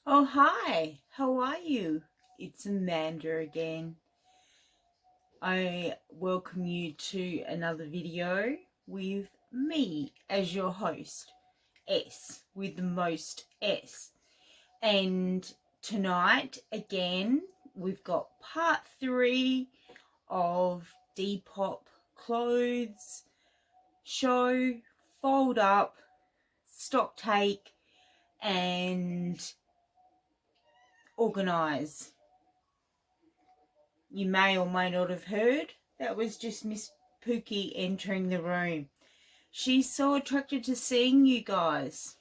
Oh, hi. How are you? It's Amanda again. I welcome you to another video with me as your host, S, with the most S. And tonight, again, we've got part 3 of Depop clothes show, fold up, stock take, and organize. You may or may not have heard, that was just Miss Pookie entering the room. She's so attracted to seeing you guys.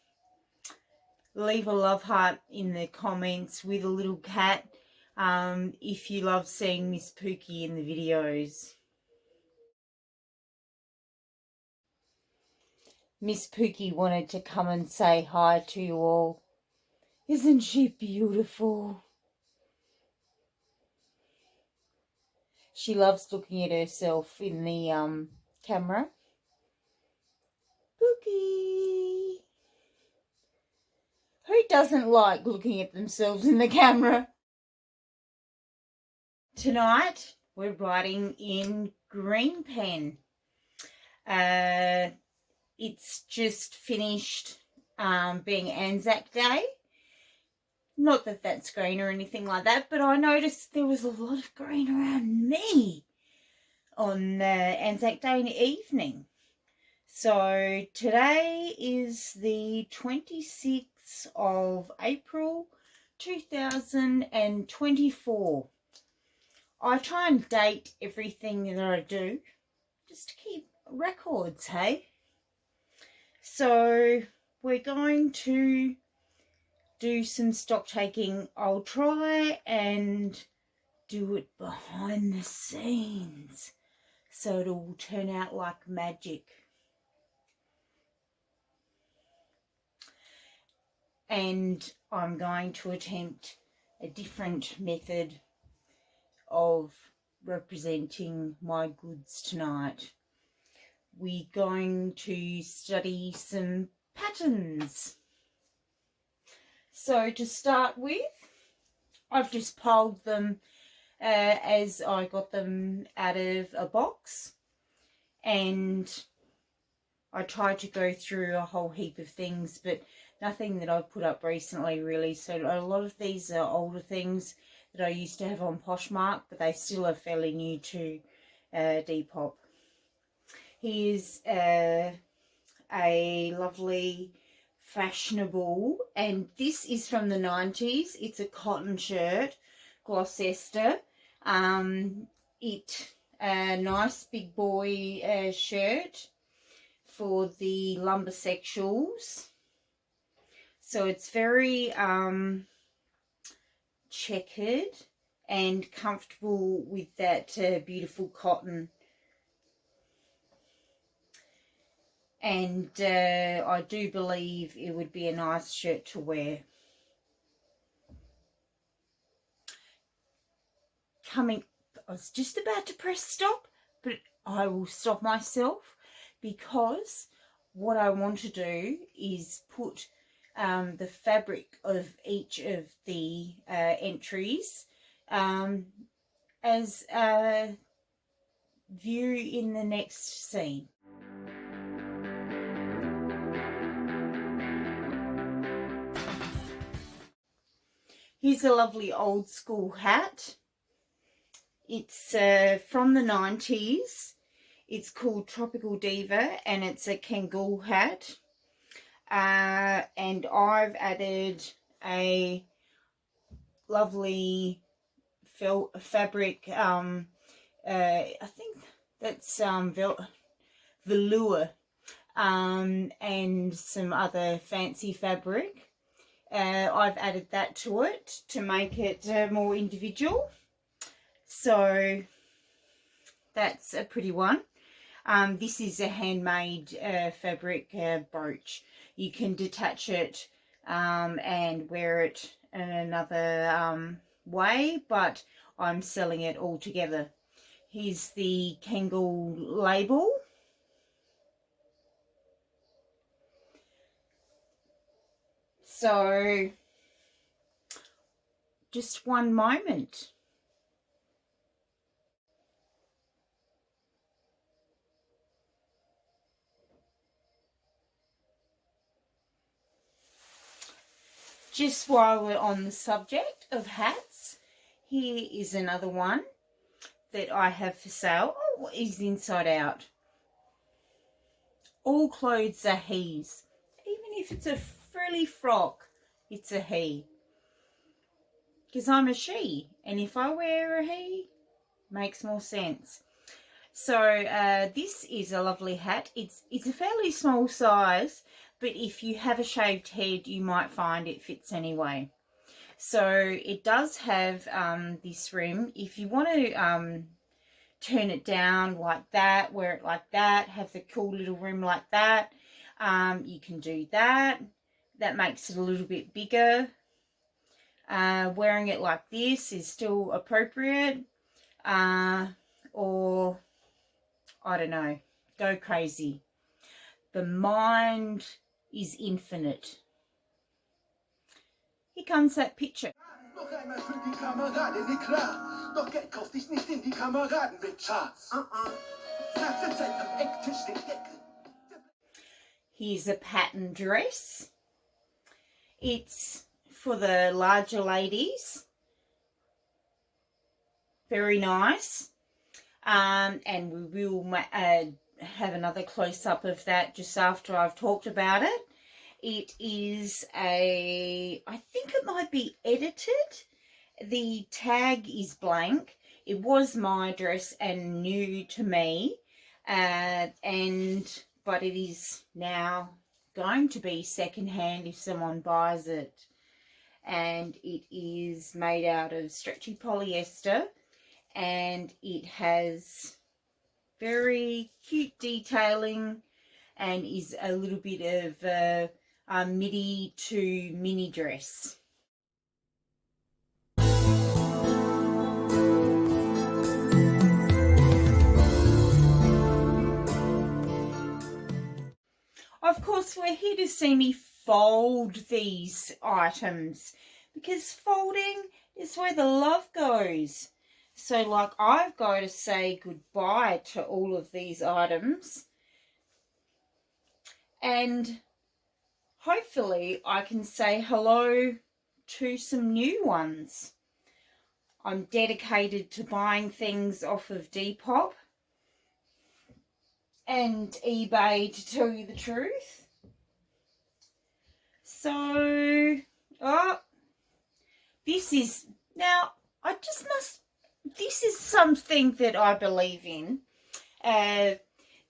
Leave a love heart in the comments with a little cat if you love seeing Miss Pookie in the videos. Miss Pookie wanted to come and say hi to you all. Isn't she beautiful? She loves looking at herself in the camera. Pookie! Who doesn't like looking at themselves in the camera? Tonight we're writing in green pen. It's just finished being Anzac Day. Not that that's green or anything like that, but I noticed there was a lot of green around me on Anzac Day evening. So today is the 26th of April 2024. I try and date everything that I do just to keep records, hey? So we're going to do some stock taking. I'll try and do it behind the scenes so it'll turn out like magic. And I'm going to attempt a different method of representing my goods tonight. We're going to study some patterns. So to start with, I've just piled them as I got them out of a box, and I tried to go through a whole heap of things, but nothing that I've put up recently really. So a lot of these are older things that I used to have on Poshmark, but they still are fairly new to Depop. Here's a lovely fashionable, and this is from the 90s. It's a cotton shirt, Gloucester. It a nice big boy shirt for the lumbersexuals. So it's very checkered and comfortable with that beautiful cotton. And I do believe it would be a nice shirt to wear. I was just about to press stop, but I will stop myself because what I want to do is put the fabric of each of the entries as a view in the next scene. Here's a lovely old school hat. It's from the 90s. It's called Tropical Diva, and it's a Kangol hat. And I've added a lovely fabric. I think that's velour, and some other fancy fabric. I've added that to it to make it more individual. So that's a pretty one. This is a handmade fabric brooch. You can detach it and wear it in another way, but I'm selling it all together. Here's the Kangol label. So just one moment. Just while we're on the subject of hats, here is another one that I have for sale. Oh, it is inside out. All clothes are he's. Even if it's a frilly frock, it's a he. Because I'm a she, and if I wear a he, makes more sense. So this is a lovely hat. It's a fairly small size, but if you have a shaved head, you might find it fits anyway. So it does have this rim. If you want to turn it down like that, wear it like that, have the cool little rim like that, you can do that. That makes it a little bit bigger. Wearing it like this is still appropriate. Or I don't know, go crazy. The mind is infinite. Here comes that picture. Noch einmal für die Kameraden, nicht klar. Doch Geld kauft dich nicht in die Kameraden mit Charts. Sagte Zeit am Ecktisch den Deckel. Here's a pattern dress. It's for the larger ladies. Very nice. And we will have another close-up of that just after I've talked about it. It is I think it might be edited. The tag is blank. It was my dress and new to me, but it is now going to be secondhand if someone buys it. And it is made out of stretchy polyester, and it has very cute detailing and is a little bit of a midi to mini dress. Of course, we're here to see me fold these items, because folding is where the love goes. So, like, I've got to say goodbye to all of these items, and hopefully I can say hello to some new ones. I'm dedicated to buying things off of Depop and eBay, to tell you the truth. So, this is something that I believe in, that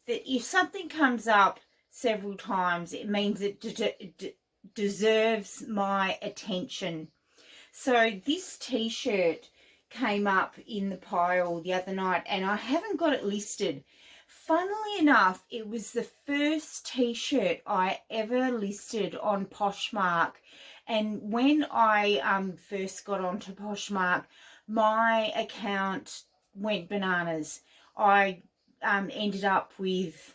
if something comes up several times, it means it deserves my attention. So this t-shirt came up in the pile the other night, and I haven't got it listed. Funnily enough, it was the first t-shirt I ever listed on Poshmark, and when I first got onto Poshmark, my account went bananas. I ended up with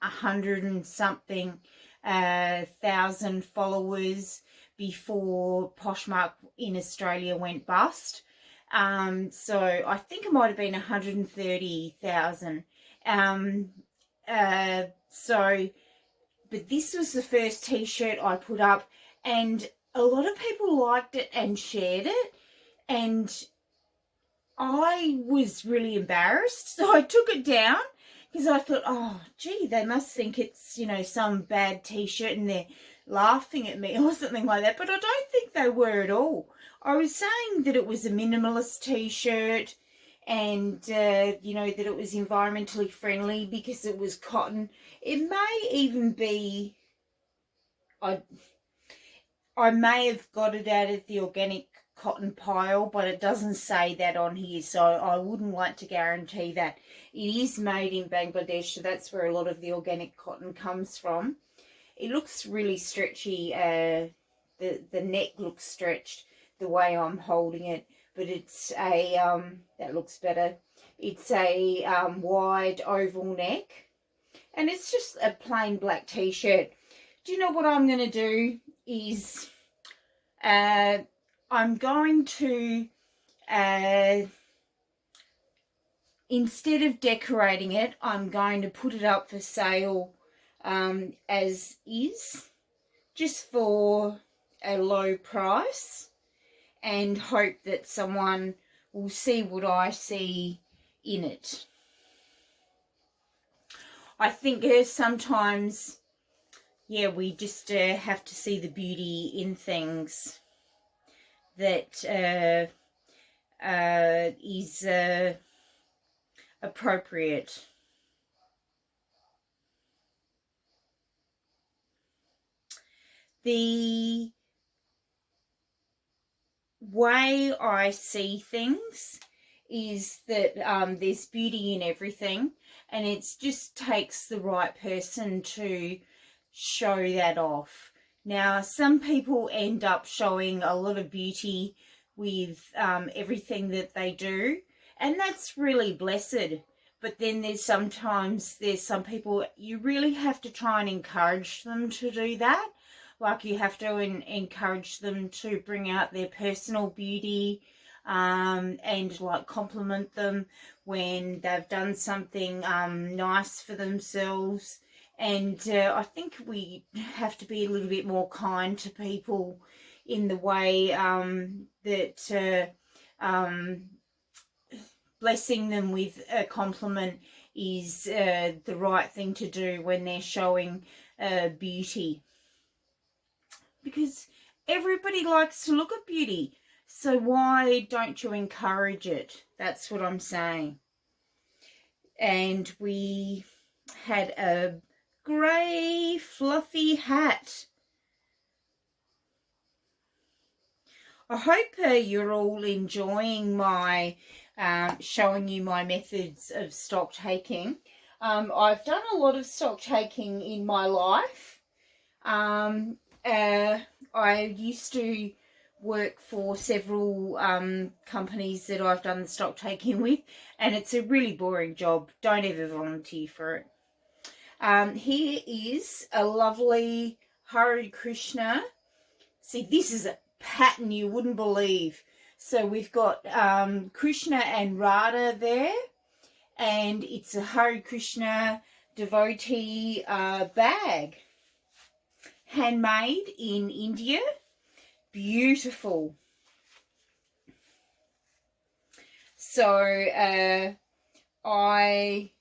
100 and something thousand followers before Poshmark in Australia went bust. So I think it might have been 130,000. But this was the first t-shirt I put up, and a lot of people liked it and shared it, and I was really embarrassed, so I took it down, because I thought, oh gee, they must think it's, you know, some bad t-shirt and they're laughing at me or something like that. But I don't think they were at all. I was saying that it was a minimalist t-shirt, and you know, that it was environmentally friendly because it was cotton. It may even be, I may have got it out of the organic cotton pile, but it doesn't say that on here, so I wouldn't like to guarantee that. It is made in Bangladesh, so that's where a lot of the organic cotton comes from. It looks really stretchy. The neck looks stretched the way I'm holding it, but it's a that looks better. It's a wide oval neck, and it's just a plain black t-shirt. Do you know what I'm going to do is I'm going to, instead of decorating it, I'm going to put it up for sale as is, just for a low price, and hope that someone will see what I see in it. I think sometimes, yeah, we just have to see the beauty in things that is appropriate. The way I see things is that there's beauty in everything, and it just takes the right person to show that off. Now, some people end up showing a lot of beauty with everything that they do, and that's really blessed. But then there's some people you really have to try and encourage them to do that. Like, you have to encourage them to bring out their personal beauty, and like compliment them when they've done something nice for themselves. And I think we have to be a little bit more kind to people in the way that blessing them with a compliment is the right thing to do when they're showing beauty. Because everybody likes to look at beauty. So why don't you encourage it? That's what I'm saying. And we had a grey fluffy hat. I hope you're all enjoying my showing you my methods of stock taking. I've done a lot of stock taking in my life. I used to work for several companies that I've done the stock taking with, and it's a really boring job. Don't ever volunteer for it. Here is a lovely Hare Krishna. See, this is a pattern you wouldn't believe. So we've got Krishna and Radha there, and it's a Hare Krishna devotee bag. Handmade in India. Beautiful. So I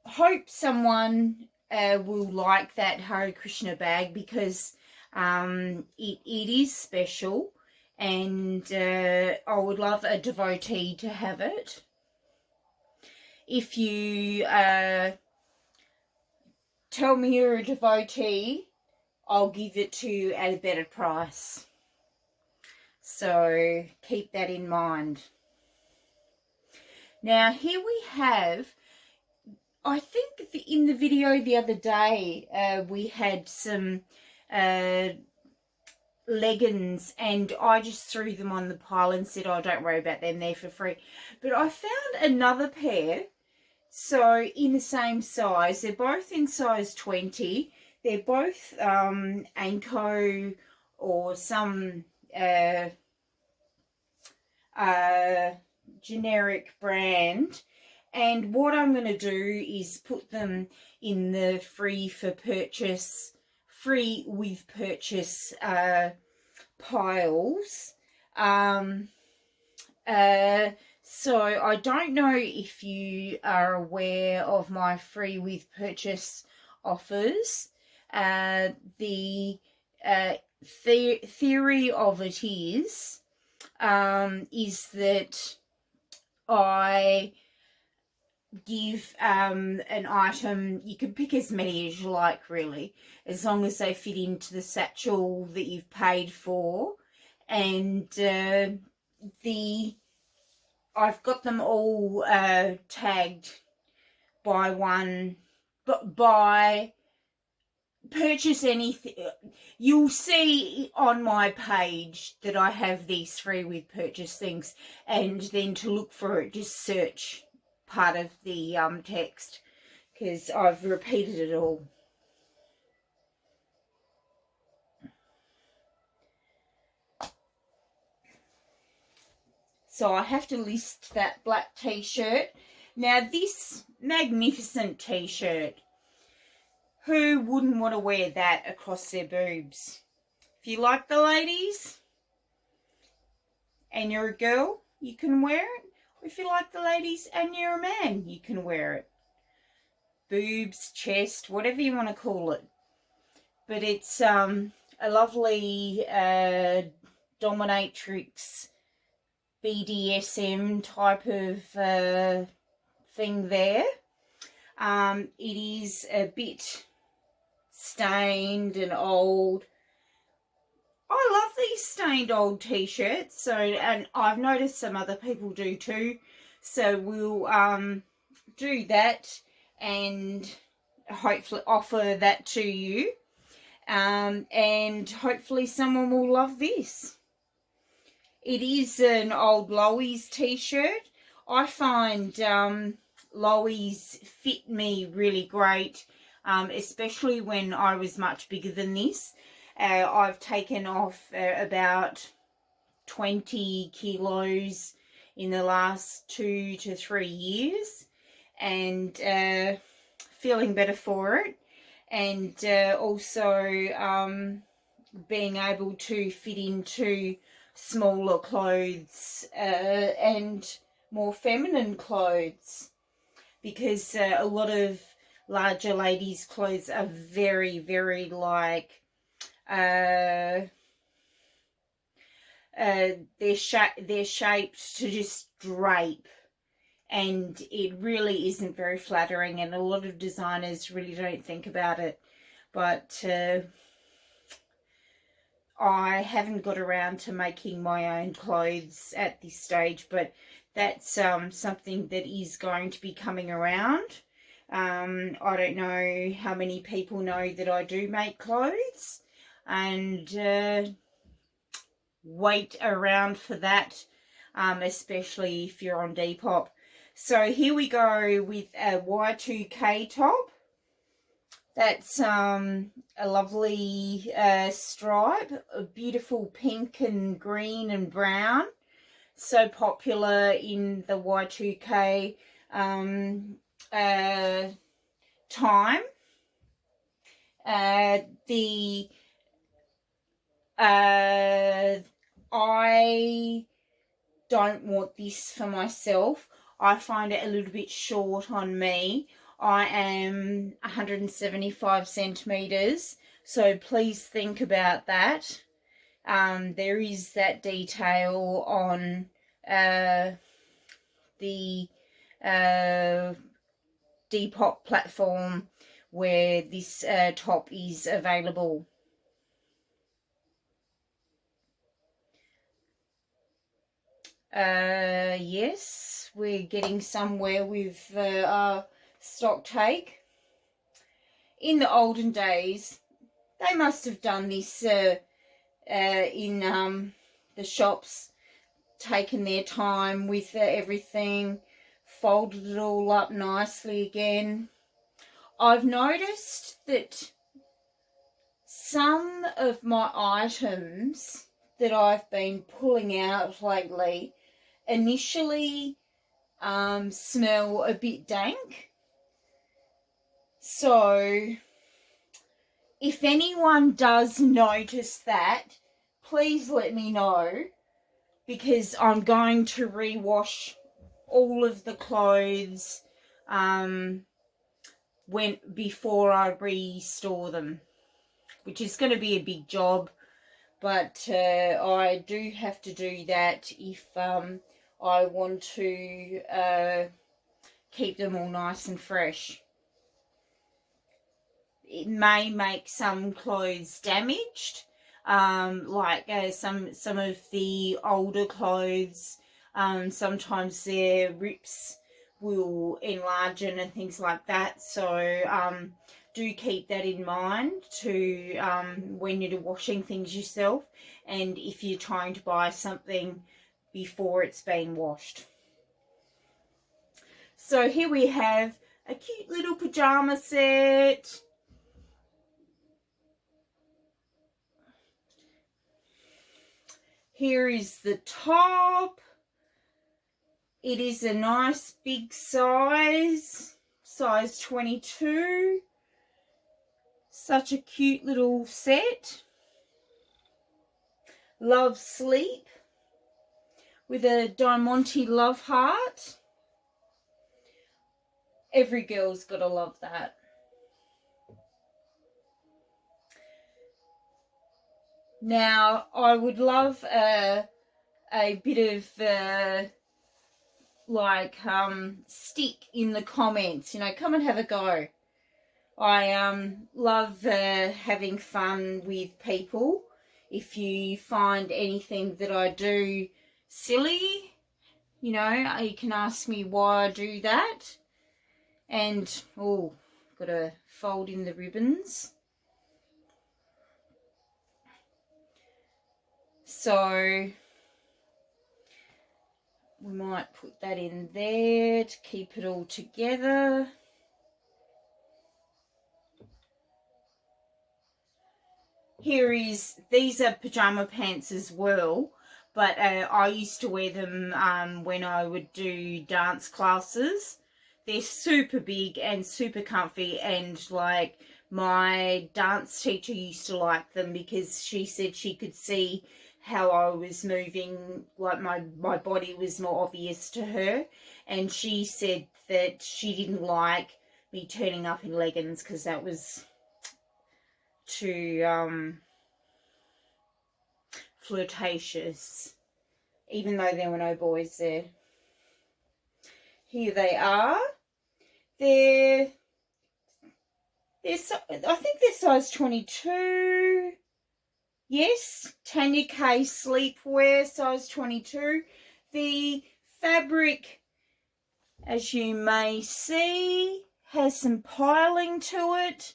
hope someone will like that Hare Krishna bag, because it is special, and I would love a devotee to have it. If you tell me you're a devotee, I'll give it to you at a better price. So keep that in mind. Now, here we have, I think in the video the other day, we had some leggings, and I just threw them on the pile and said, oh, don't worry about them, they're for free. But I found another pair, so in the same size. They're both in size 20. They're both Anko or some generic brand. And what I'm going to do is put them in the free with purchase piles. So I don't know if you are aware of my free with purchase offers. The theory of it is that I give an item, you can pick as many as you like really, as long as they fit into the satchel that you've paid for. And I've got them all tagged by one, but by purchase anything. You'll see on my page that I have these free with purchase things, and then to look for it, just search part of the text, because I've repeated it all. So I have to list that black t-shirt. Now this magnificent t-shirt, who wouldn't want to wear that across their boobs? If you like the ladies and you're a girl, you can wear it. If you like the ladies and you're a man, you can wear it. Boobs, chest, whatever you want to call it. But it's a lovely dominatrix BDSM type of thing there. It is a bit stained and old. I love these stained old t-shirts, so, and I've noticed some other people do too, so we'll do that and hopefully offer that to you, and hopefully someone will love this. It is an old Loews t-shirt. I find Loews fit me really great, especially when I was much bigger than this. I've taken off about 20 kilos in the last 2 to 3 years, and feeling better for it, and also being able to fit into smaller clothes and more feminine clothes, because a lot of larger ladies' clothes are very, very like they're shaped to just drape, and it really isn't very flattering, and a lot of designers really don't think about it. But I haven't got around to making my own clothes at this stage, but that's something that is going to be coming around. I don't know how many people know that I do make clothes, and wait around for that, especially if you're on Depop. So here we go with a Y2K top. That's a lovely stripe, a beautiful pink and green and brown. So popular in the Y2K time. I don't want this for myself. I find it a little bit short on me. I am 175 centimetres, so please think about that. There is that detail on the Depop platform where this top is available. Yes, we're getting somewhere with stock take. In the olden days, they must have done this in the shops, taken their time with everything, folded it all up nicely again. I've noticed that some of my items that I've been pulling out lately initially smell a bit dank. So if anyone does notice that, please let me know, because I'm going to rewash all of the clothes before I restore them, which is going to be a big job, but I do have to do that if I want to keep them all nice and fresh. It may make some clothes damaged, like some of the older clothes. Sometimes their rips will enlarge and things like that. So do keep that in mind to when you're washing things yourself, and if you're trying to buy something before it's been washed. So here we have a cute little pajama set. Here is the top. It is a nice big size 22. Such a cute little set. Love Sleep with a Diamante love heart. Every girl's got to love that. Now, I would love a bit of stick in the comments. You know, come and have a go. I love having fun with people. If you find anything that I do silly, you know, you can ask me why I do that. And, oh, got to fold in the ribbons. So we might put that in there to keep it all together. These are pajama pants as well, but I used to wear them when I would do dance classes. They're super big and super comfy, and like my dance teacher used to like them because she said she could see how I was moving, like my body was more obvious to her, and she said that she didn't like me turning up in leggings because that was too flirtatious, even though there were no boys there. Here they are. I think they're size 22. Yes, Tania K sleepwear, size 22. The fabric, as you may see, has some piling to it.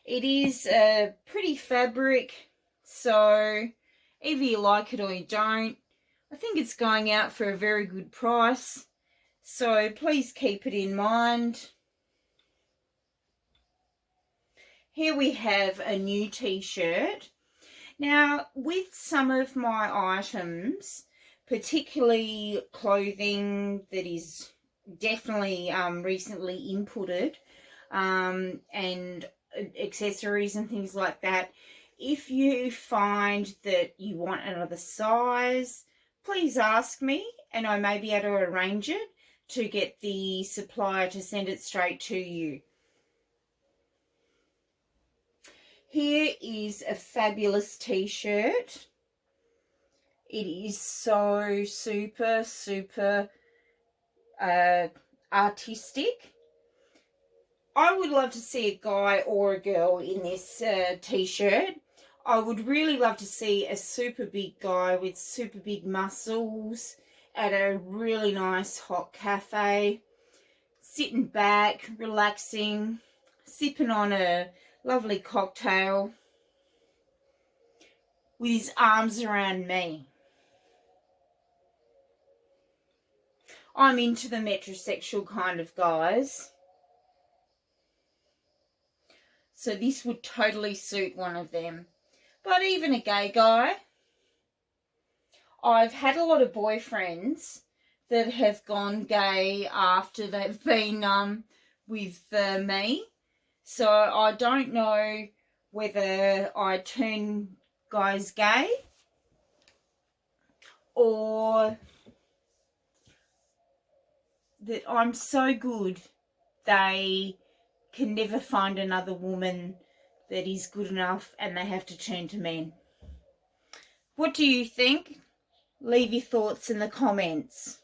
It is a pretty fabric, so either you like it or you don't. I think it's going out for a very good price, so please keep it in mind. Here we have a new t-shirt. Now, with some of my items, particularly clothing that is definitely recently inputted, and accessories and things like that, if you find that you want another size, please ask me and I may be able to arrange it to get the supplier to send it straight to you. Here is a fabulous t-shirt. It is so super artistic. I would love to see a guy or a girl in this t-shirt. I would really love to see a super big guy with super big muscles at a really nice hot cafe, sitting back, relaxing, sipping on a lovely cocktail with his arms around me. I'm into the metrosexual kind of guys, so this would totally suit one of them. But even a gay guy. I've had a lot of boyfriends that have gone gay after they've been with me. So I don't know whether I turn guys gay or that I'm so good they can never find another woman that is good enough and they have to turn to men. What do you think? Leave your thoughts in the comments.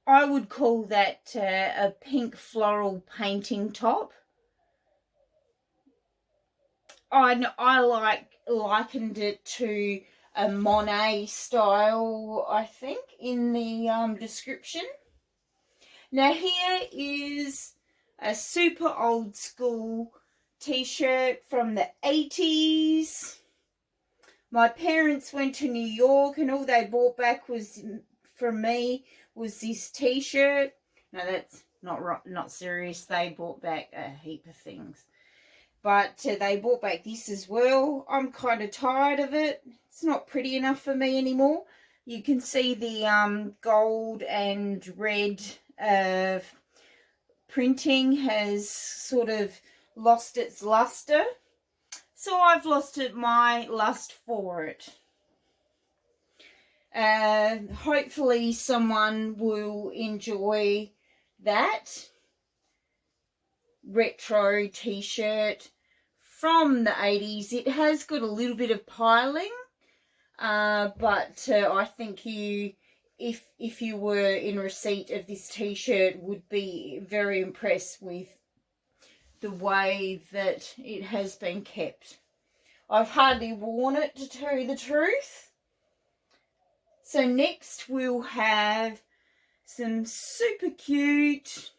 I would call that a pink floral painting top. I likened it to a Monet style, I think, in the description. Now here is a super old school t-shirt from the 80s. My parents went to New York and all they bought back was from me was this t-shirt. No, that's not serious. They bought back a heap of things. but they brought back this as well. I'm kind of tired of it. It's not pretty enough for me anymore. You can see the gold and red printing has sort of lost its luster. So I've lost my lust for it. Hopefully someone will enjoy that retro t-shirt from the 80s. It has got a little bit of piling, but I think if you were in receipt of this t-shirt, would be very impressed with the way that it has been kept. I've hardly worn it, to tell you the truth. So next we'll have some super cute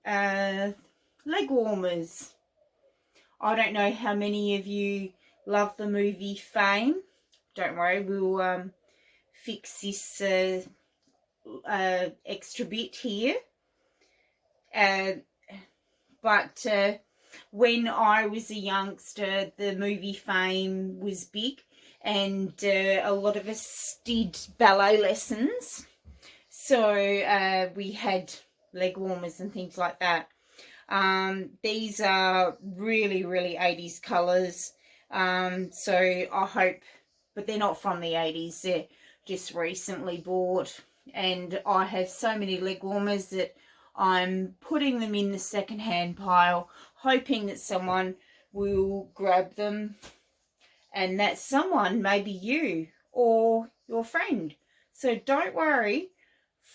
leg warmers. I don't know how many of you love the movie Fame. Don't worry, we'll fix this extra bit here. But when I was a youngster, the movie Fame was big, and a lot of us did ballet lessons. So we had leg warmers and things like that. These are really, really 80s colours. So I hope, but they're not from the 80s. They're just recently bought. And I have so many leg warmers that I'm putting them in the second-hand pile, hoping that someone will grab them. And that someone may be you or your friend. So don't worry.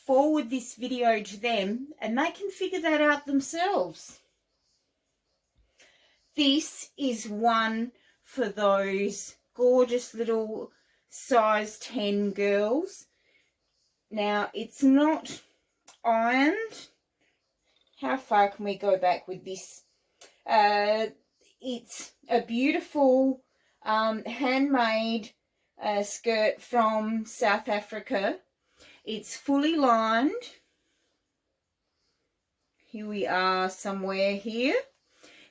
Forward this video to them and they can figure that out themselves. This is one for those gorgeous little size 10 girls. Now, it's not ironed. How far can we go back with this? It's a beautiful handmade skirt from South Africa. It's fully lined. Here we are somewhere here.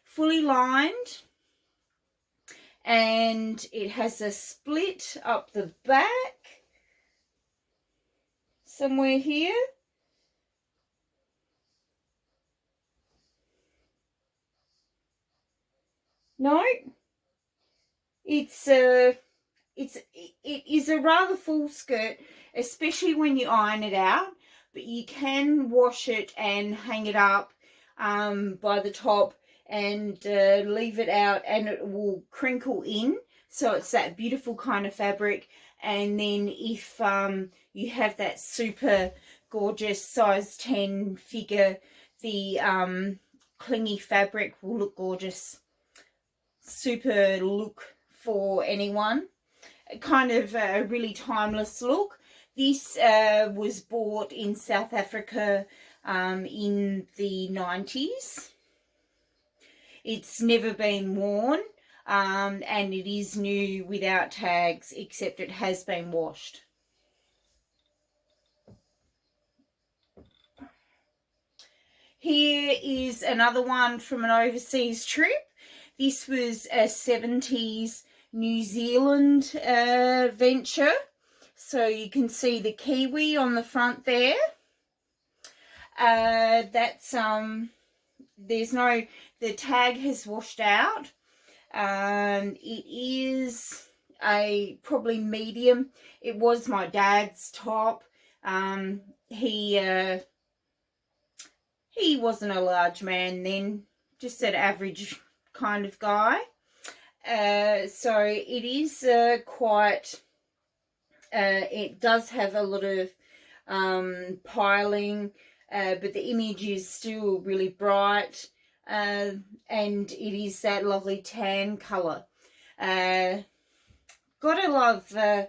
Fully lined. And it has a split up the back. Somewhere here. No. It is a rather full skirt, especially when you iron it out, but you can wash it and hang it up by the top and leave it out, and it will crinkle in, so it's that beautiful kind of fabric. And then if you have that super gorgeous size 10 figure, the clingy fabric will look gorgeous. Super look for anyone. Kind of a really timeless look. This was bought in South Africa in the 90s. It's never been worn, and it is new without tags, except it has been washed. Here is another one from an overseas trip. This was a 70s New Zealand venture. So you can see the kiwi on the front there. The tag has washed out. It is a probably medium. It was my dad's top. He wasn't a large man then, just an average kind of guy. So it is quite, it does have a lot of piling, but the image is still really bright, and it is that lovely tan colour. Gotta love a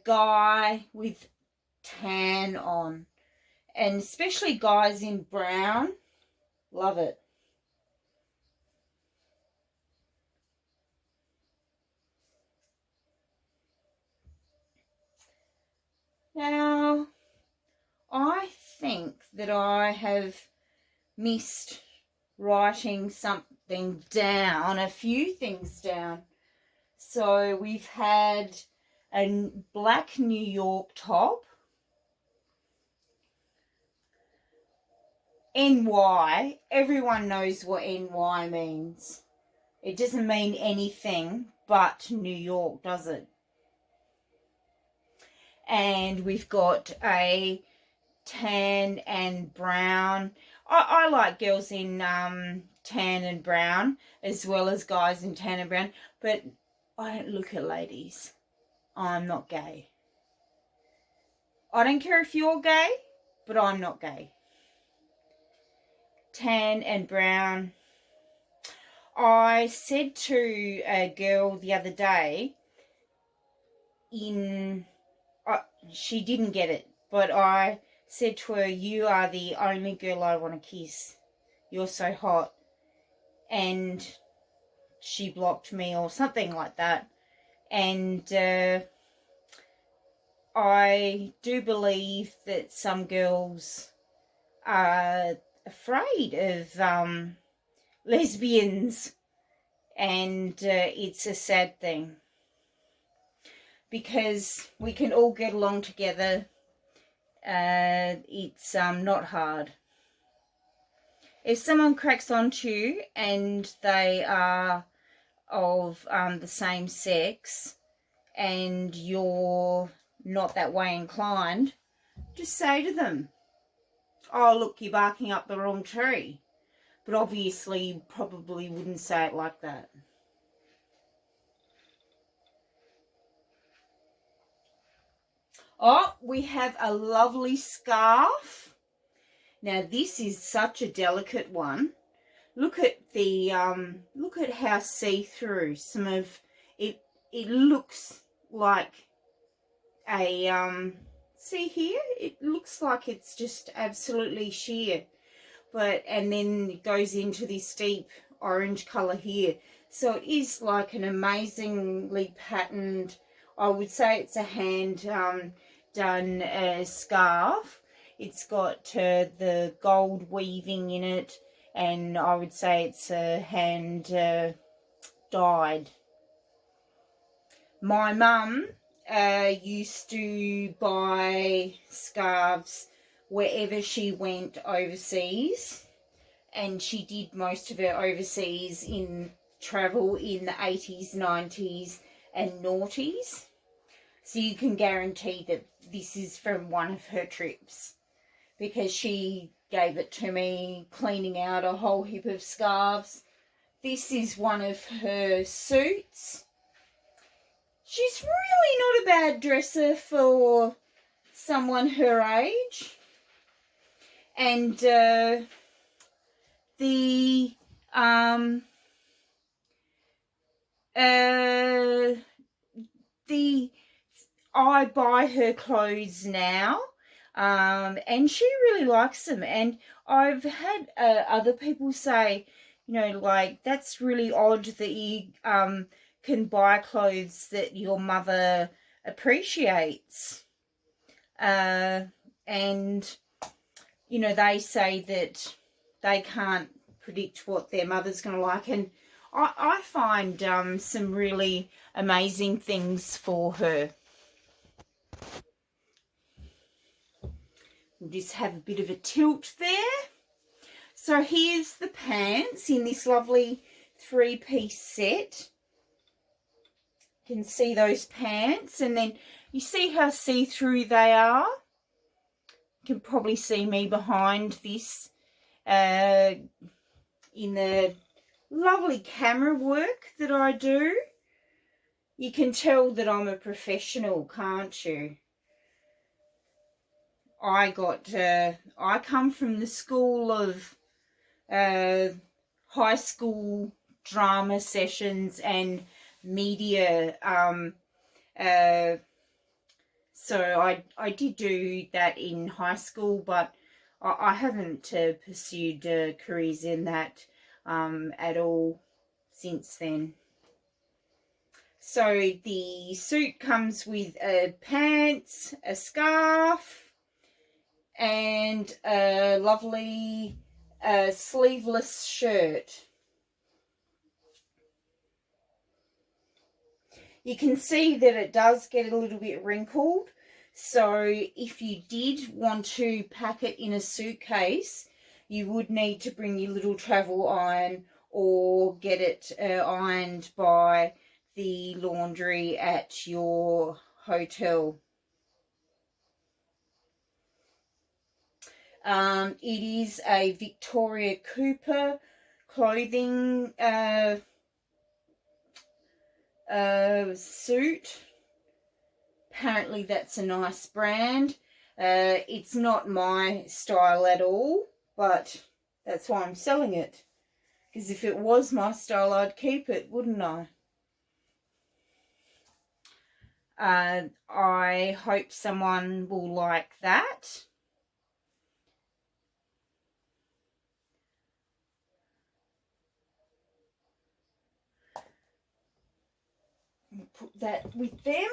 guy with tan on, and especially guys in brown. Love it. Now, I think that I have missed writing something down, a few things down. So we've had a black New York top, NY. Everyone knows what NY means. It doesn't mean anything but New York, does it? And we've got a tan and brown. I like girls in tan and brown as well as guys in tan and brown, but I don't look at ladies. I'm not gay. I don't care if you're gay, but I'm not gay. Tan and brown. I said to a girl the other day, she didn't get it, but I said to her, you are the only girl I want to kiss. You're so hot. And she blocked me or something like that. And I do believe that some girls are afraid of lesbians, and it's a sad thing, because we can all get along together. It's not hard. If someone cracks onto you and they are of the same sex and you're not that way inclined, just say to them, oh, look, you're barking up the wrong tree. But obviously you probably wouldn't say it like that. Oh, we have a lovely scarf. Now this is such a delicate one. Look at the look at how see-through some of it. It looks like a see here. It looks like it's just absolutely sheer, and then it goes into this deep orange color here. So it is like an amazingly patterned. I would say it's a hand done scarf. It's got the gold weaving in it, and I would say it's hand dyed. My mum used to buy scarves wherever she went overseas, and she did most of her overseas travel in the 80s, 90s and noughties. So you can guarantee that this is from one of her trips, because she gave it to me cleaning out a whole heap of scarves. This is one of her suits. She's really not a bad dresser for someone her age. And I buy her clothes now, and she really likes them. And I've had other people say, you know, like, that's really odd that you can buy clothes that your mother appreciates. And, you know, they say that they can't predict what their mother's going to like. And I find some really amazing things for her. We'll just have a bit of a tilt there. So here's the pants in this lovely 3-piece set. You can see those pants, and then you see how see-through they are. You can probably see me behind this in the lovely camera work that I do. You can tell that I'm a professional, can't you? I come from the school of high school drama sessions and media. So I did do that in high school, but I haven't pursued careers in that at all since then. So the suit comes with pants, a scarf, and a lovely sleeveless shirt. You can see that it does get a little bit wrinkled. So if you did want to pack it in a suitcase, you would need to bring your little travel iron or get it ironed by the laundry at your hotel. It is a Victoria Cooper clothing suit. Apparently that's a nice brand. It's not my style at all, but that's why I'm selling it. Because if it was my style, I'd keep it, wouldn't I? I hope someone will like that. We'll put that with them.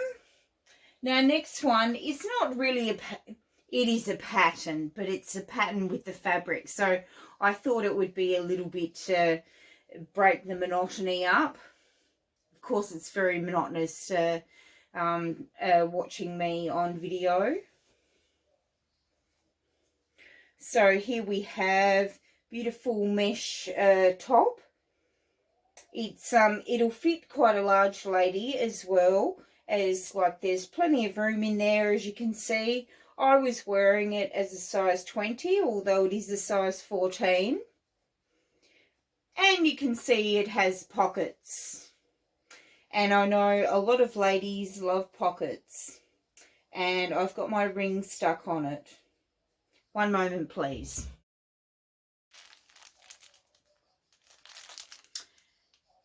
Now, next one is not really it is a pattern, but it's a pattern with the fabric. So I thought it would be a little bit break the monotony up. Of course, it's very monotonous watching me on video. So here we have beautiful mesh top. It's it'll fit quite a large lady as well, as like there's plenty of room in there, as you can see. I was wearing it as a size 20, although it is a size 14. And you can see it has pockets. And I know a lot of ladies love pockets. And I've got my ring stuck on it. One moment, please.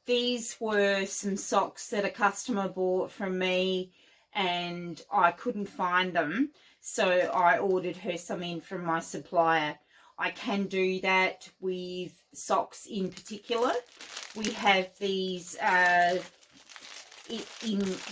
These were some socks that a customer bought from me and I couldn't find them. So I ordered her some in from my supplier. I can do that with socks in particular. We have these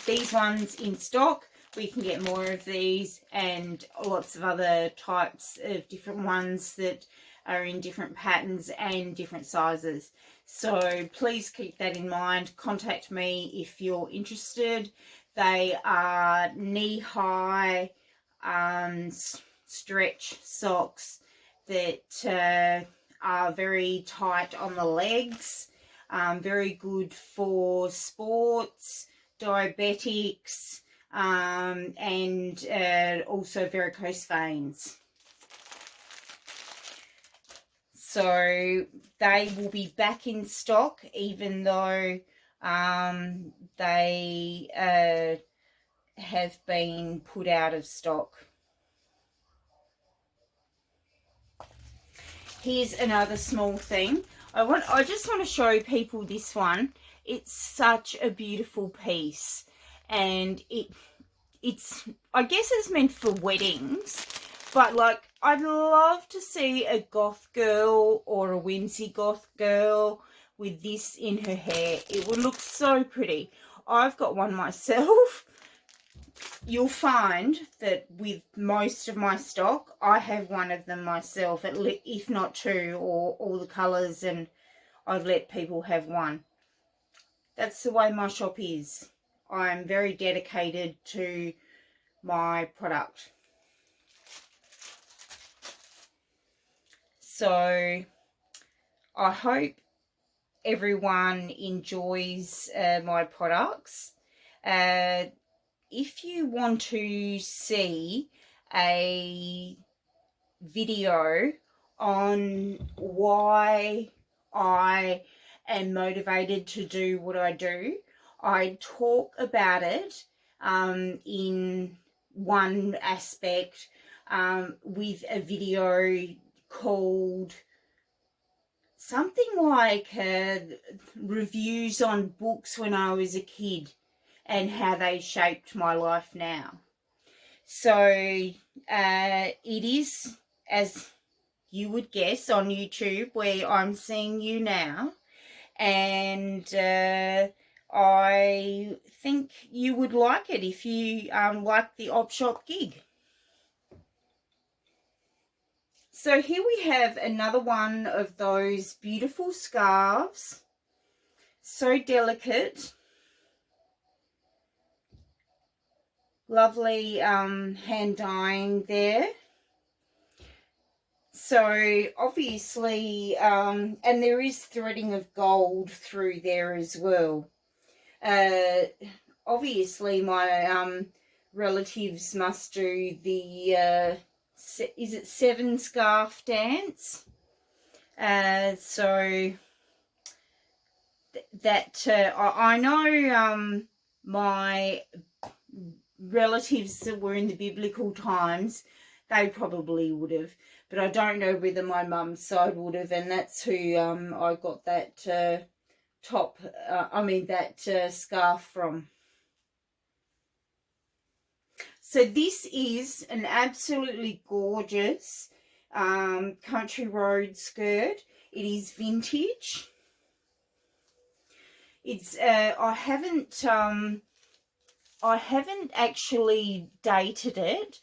these ones in stock. We can get more of these and lots of other types of different ones that are in different patterns and different sizes. So please keep that in mind. Contact me if you're interested. They are knee-high stretch socks that are very tight on the legs. Very good for sports, diabetics, and also varicose veins. So they will be back in stock, even though they have been put out of stock. Here's another small thing. I just want to show people this one. It's such a beautiful piece, and it's I guess it's meant for weddings, but like I'd love to see a goth girl or a whimsy goth girl with this in her hair. It would look so pretty. I've got one myself. You'll find that with most of my stock, I have one of them myself, if not two, or all the colours, and I've let people have one. That's the way my shop is. I'm very dedicated to my product. So I hope everyone enjoys my products. If you want to see a video on why I am motivated to do what I do, I talk about it in one aspect with a video called something like reviews on books when I was a kid and how they shaped my life now. So it is, as you would guess, on YouTube, where I'm seeing you now, and I think you would like it if you like the op shop gig. So here we have another one of those beautiful scarves, so delicate. lovely hand dyeing there. So obviously, and there is threading of gold through there as well. Obviously my relatives must do the, is it 7 scarf dance? So that I know my relatives that were in the biblical times, they probably would have, but I don't know whether my mum's side would have, and that's who I got that scarf from. So this is an absolutely gorgeous country road skirt. It is vintage. It's I haven't actually dated it,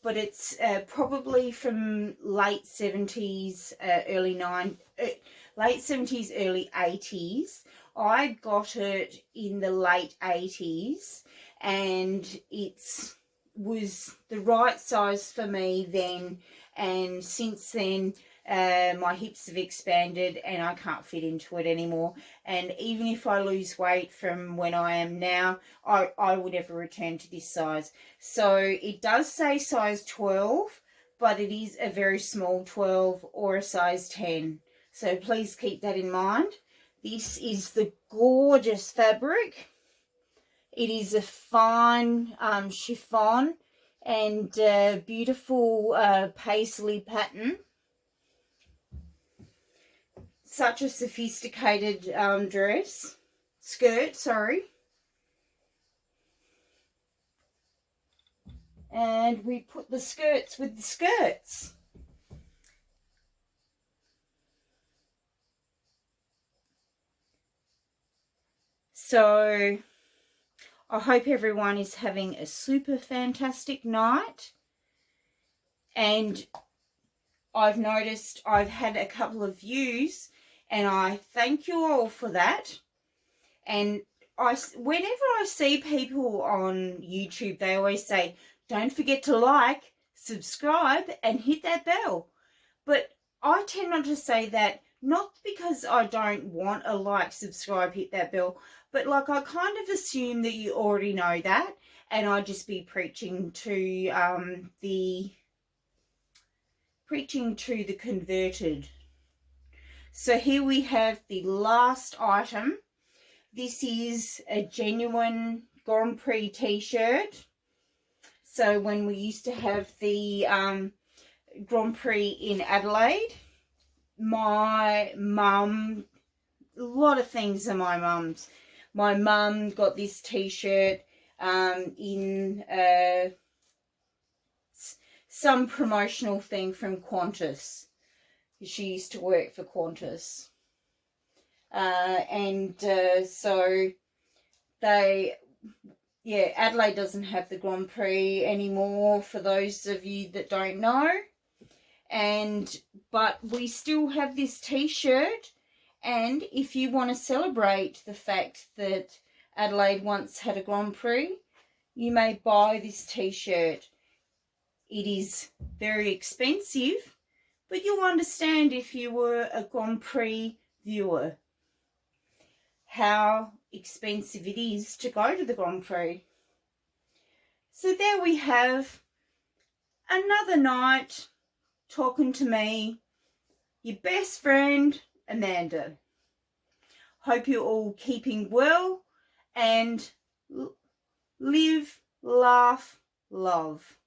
but it's probably from late 70s, early 70s, early 80s. I got it in the late 80s, and it was the right size for me then, and since then my hips have expanded and I can't fit into it anymore. And even if I lose weight from when I am now, I will never return to this size. So it does say size 12, but it is a very small 12 or a size 10. So please keep that in mind. This is the gorgeous fabric. It is a fine chiffon and beautiful paisley pattern. Such a sophisticated skirt, sorry. And we put the skirts with the skirts. So I hope everyone is having a super fantastic night. And I've noticed I've had a couple of views, and I thank you all for that. And whenever I see people on YouTube, they always say, don't forget to like, subscribe, and hit that bell. But I tend not to say that, not because I don't want a like, subscribe, hit that bell, but like I kind of assume that you already know that, and I just be preaching to the converted. So here we have the last item. This is a genuine Grand Prix t-shirt. So when we used to have the Grand Prix in Adelaide, my mum, a lot of things are my mum's. My mum got this t-shirt in some promotional thing from Qantas. She used to work for Qantas. So Adelaide doesn't have the Grand Prix anymore, for those of you that don't know. But we still have this t-shirt, and if you want to celebrate the fact that Adelaide once had a Grand Prix, you may buy this t-shirt. It is very expensive, but you'll understand if you were a Grand Prix viewer how expensive it is to go to the Grand Prix. So there we have another night talking to me, your best friend, Amanda. Hope you're all keeping well, and live, laugh, love.